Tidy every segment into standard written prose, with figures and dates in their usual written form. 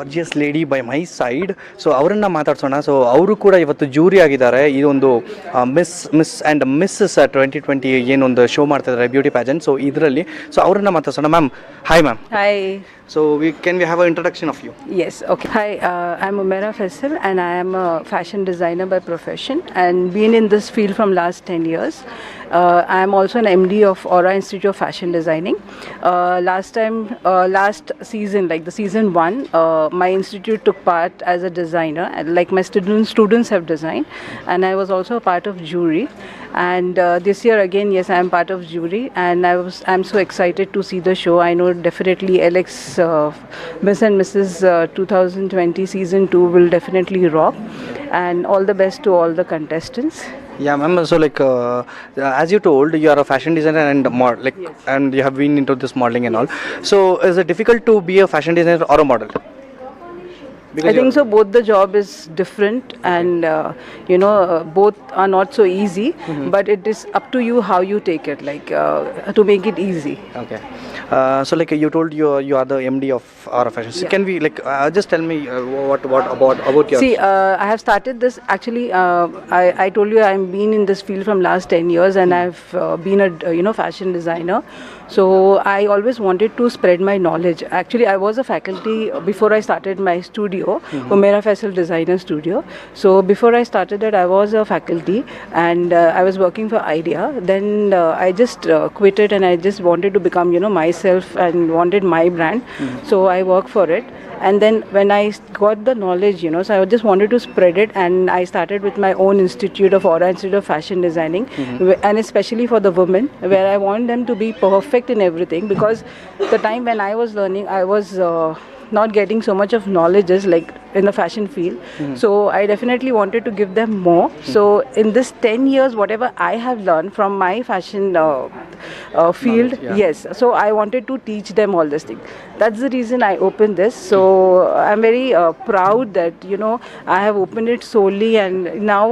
gorgeous lady by my side. So ಅವರನ್ನು ಮಾತಾಡ್ಸೋಣ. So ಅವರು ಕೂಡ ಇವತ್ತು ಜೂರಿ ಆಗಿದ್ದಾರೆ ಈ ಒಂದು ಮಿಸ್ ಆ್ಯಂಡ್ ಮಿಸ್ಸಸ್ 2020 ಏನೊಂದು ಶೋ ಮಾಡ್ತಿದ್ದಾರೆ ಬ್ಯೂಟಿ ಪ್ಯಾಜೆಂಟ್. ಸೊ ಇದರಲ್ಲಿ ಸೊ ಅವರನ್ನು ಮಾತಾಡ್ಸೋಣ. Ma'am, hi ma'am. Hi. So can we have an introduction of you? Yes. Okay. Hi. I'm Umaira Faisal, and I am a fashion designer by profession, and been in this field from last 10 years. I am also an MD of Aura Institute of Fashion Designing. Last season, like the season 1, my institute took part as a designer. Like my students have designed, and I was also a part of jury. And this year again, yes, I am part of jury, and I'm so excited to see the show. I know definitely Alex Miss and Mrs. 2020 season 2 will definitely rock, and all the best to all the contestants. Yeah, ma'am. So like as you told, you are a fashion designer and Yes. and you have been into this modeling and all. So is it difficult to be a fashion designer or a model? I think so. Both the job is different, and both are not so easy. But it is up to you how you take it, like to make it easy. Okay. So like you told you are the MD of our fashion. So Yeah. can we like just tell me what about your? See, I have started this actually. I told you I'm been in this field from last 10 years, and I've been a fashion designer. So I always wanted to spread my knowledge. Actually, I was a faculty before I started my studio, Umaira Faisal Designer Studio. So before I started it, I was a faculty, and I was working for IDEA. Then I just quit it, and I just wanted to become myself and wanted my brand. So I worked for it. And then when I got the knowledge, so I just wanted to spread it, and I started with my own institute of Aura Institute of Fashion Designing, and especially for the women, where I want them to be perfect in everything, because the time when I was learning, I was not getting so much of knowledge like in the fashion field. So I definitely wanted to give them more. So in this 10 years, whatever I have learned from my fashion field, yes, so I wanted to teach them all this thing. That's the reason I opened this. So I'm very proud that I have opened it solely, and now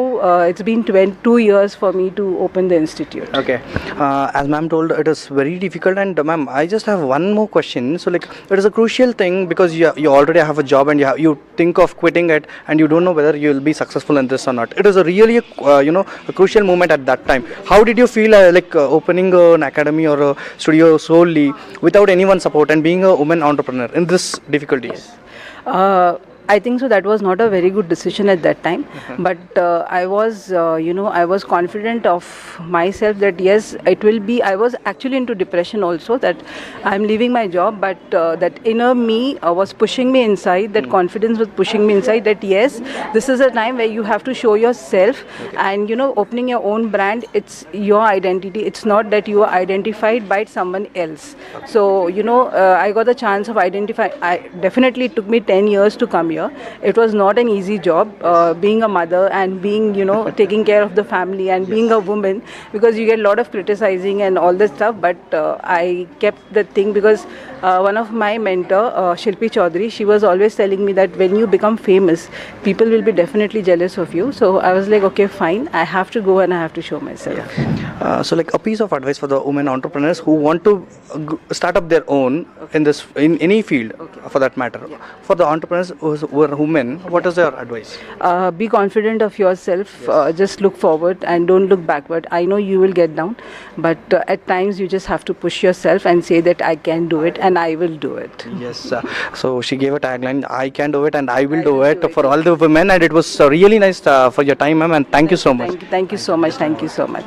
it's been 2 years for me to open the institute. Okay. As ma'am told, it is very difficult. And ma'am, I just have one more question. So like it is a crucial thing, because you already have a job, and you think of quitting it, and you don't know whether you will be successful in this or not. It is a really a crucial moment at that time. How did you feel opening an academy or a studio solely without anyone's support, and being a woman entrepreneur in this difficulties? I think so that was not a very good decision at that time, but I was I was confident of myself that yes, it will be. I was actually into depression also, that I'm leaving my job, but that inner me was pushing me inside, that confidence was pushing me inside, that yes, this is a time where you have to show yourself. And opening your own brand, it's your identity. It's not that you are identified by someone else. So I got the chance of identifying. Definitely it took me 10 years to come here. It was not an easy job, being a mother and being taking care of the family and being a woman, because you get a lot of criticizing and all this stuff. But I kept the thing, because one of my mentor, Shilpi Chaudhary, she was always telling me that when you become famous, people will be definitely jealous of you. So I was like, okay, fine, I have to go and I have to show myself. So like a piece of advice for the women entrepreneurs who want to start up their own in any field, for that matter. For the entrepreneurs who are women, what is your advice? Be confident of yourself. Just look forward and don't look backward. I know you will get down, but at times you just have to push yourself and say that I can do it and I will do it. Yes. So she gave a tagline, I can do it and I will do it, for all the women. And it was really nice for your time, ma'am, and thank you so much. Thank you so much. Thank you so much.